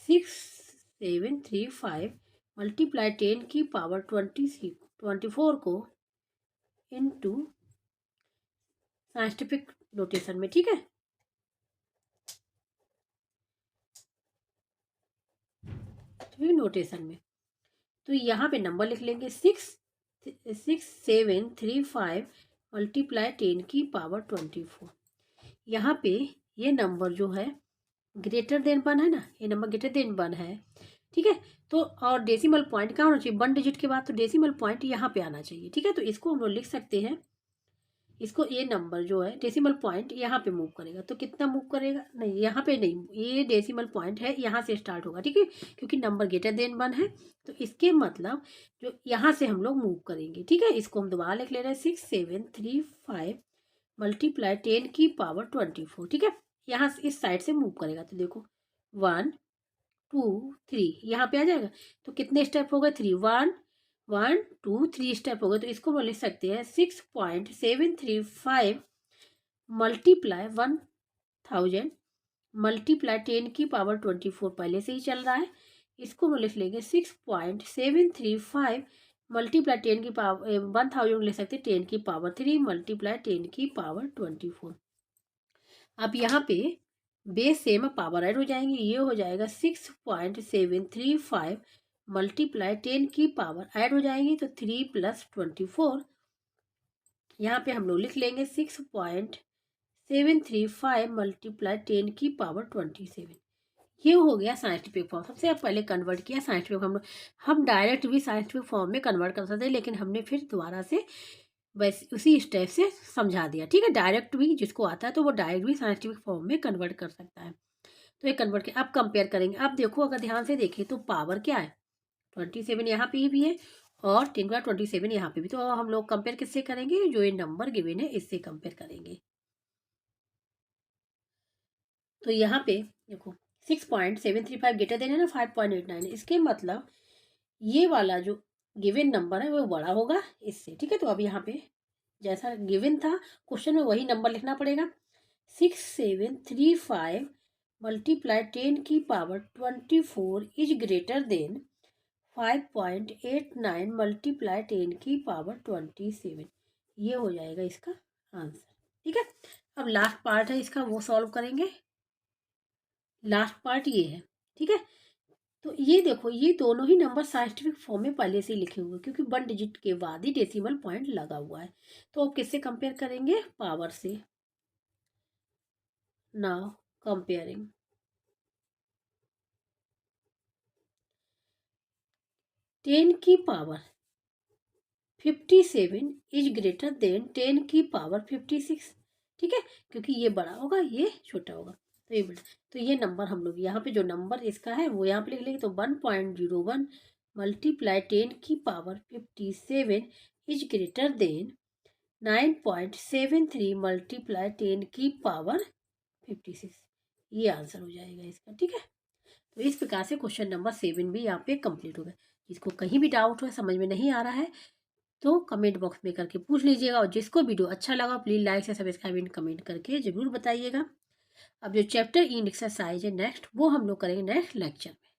6735 मल्टीप्लाई 10 की पावर 24 को इनटू साइंटिफिक नोटेशन में, ठीक है। साइंटिफिक नोटेशन में तो यहाँ पे नंबर लिख लेंगे 6 6735 मल्टीप्लाई 10 की पावर 24। यहाँ पे ये नंबर जो है ग्रेटर देन 1 है ना, ये नंबर ग्रेटर देन 1 है, ठीक है। तो और डेसिमल पॉइंट कहाँ होना चाहिए, 1 डिजिट के बाद तो डेसिमल पॉइंट यहाँ पे आना चाहिए, ठीक है। तो इसको हम लोग लिख सकते हैं, इसको ये नंबर जो है डेसिमल पॉइंट यहाँ पे मूव करेगा, तो कितना मूव करेगा, नहीं यहाँ पे नहीं, ये डेसिमल पॉइंट है यहाँ से स्टार्ट होगा, ठीक है, क्योंकि नंबर ग्रेटर देन 1 है। तो इसके मतलब जो यहाँ से हम लोग मूव करेंगे, ठीक है। इसको हम दोबारा लिख ले रहे हैं 6735 मल्टीप्लाई 10 की पावर 24, ठीक है। यहाँ से इस साइड से मूव करेगा, तो देखो 1 2 3 यहाँ पे आ जाएगा। तो कितने स्टेप हो गए, 3, 1 1 2 3 स्टेप हो गए। तो इसको हम लिख सकते हैं 6.735 मल्टीप्लाई 1000 मल्टीप्लाई 10 की पावर 24 पहले से ही चल रहा है। इसको हम लिख लेंगे 6.735 मल्टीप्लाई 10 की पावर 1000 लिख सकते हैं 10 की पावर 3 मल्टीप्लाई 10 की पावर 24। अब यहाँ पे बेस सेम पावर ऐड हो जाएंगे, ये हो जाएगा 6.735 मल्टीप्लाई 10 की पावर ऐड हो जाएगी, तो 3 + 24। यहाँ पे हम लोग लिख लेंगे 6.735 मल्टीप्लाई 10 की पावर 27। ये हो गया साइंटिफिक फॉर्म। सबसे आप पहले कन्वर्ट किया साइंटिफिक फॉर्म। हम डायरेक्ट भी साइंटिफिक फॉर्म में कन्वर्ट कर सकते हैं, लेकिन हमने फिर दोबारा से बस उसी स्टेप से समझा दिया, ठीक है। डायरेक्ट भी जिसको आता है तो वो डायरेक्ट भी साइंटिफिक फॉर्म में कन्वर्ट कर सकता है। तो ये कन्वर्ट किया, अब कंपेयर करेंगे। अब देखो, अगर ध्यान से देखें तो पावर क्या है, 27 यहाँ पे भी है और 10 का 27 यहाँ पे भी। तो हम लोग कंपेयर किससे करेंगे, जो ये नंबर गिवन है इससे कंपेयर करेंगे। तो यहाँ पे देखो 6.735 ग्रेटर देन है ना 5.89, इसके मतलब ये वाला जो गिवन नंबर है वो बड़ा होगा इससे, ठीक है। तो अब यहाँ पे जैसा गिवन था क्वेश्चन में वही नंबर लिखना पड़ेगा। 6735 मल्टीप्लाई 10 की power 24 is greater than 5.89 multiply 10 की पावर 27। ये हो जाएगा इसका आंसर, ठीक है। अब लास्ट पार्ट है इसका, वो सॉल्व करेंगे। लास्ट पार्ट ये है, ठीक है। तो ये देखो, ये दोनों ही नंबर साइंटिफिक फॉर्म में पहले से ही लिखे हुए, क्योंकि 1 डिजिट के बाद ही डेसिमल पॉइंट लगा हुआ है। तो अब किससे कंपेयर करेंगे, पावर से। नाउ कंपेयरिंग 10 की पावर 57 इज ग्रेटर देन 10 की पावर 56, ठीक है, क्योंकि ये बड़ा होगा ये छोटा होगा। तो ये बड़ा, तो ये नंबर हम लोग यहाँ पे जो नंबर इसका है वो यहाँ पे लिख लेंगे। तो 1.01 मल्टीप्लाई 10 की power 57 is greater than 9.73 multiply 10 की पावर 56। ये आंसर हो जाएगा इसका, ठीक है। तो इस प्रकार से क्वेश्चन नंबर 7 भी यहाँ पे कंप्लीट हो गया। जिसको कहीं भी डाउट हो, समझ में नहीं आ रहा है, तो कमेंट बॉक्स में करके पूछ लीजिएगा। और जिसको वीडियो अच्छा लगा प्लीज़ लाइक से सब्सक्राइब एंड कमेंट करके ज़रूर बताइएगा। अब जो चैप्टर इन एक्सरसाइज है नेक्स्ट, वो हम लोग करेंगे नेक्स्ट लेक्चर में।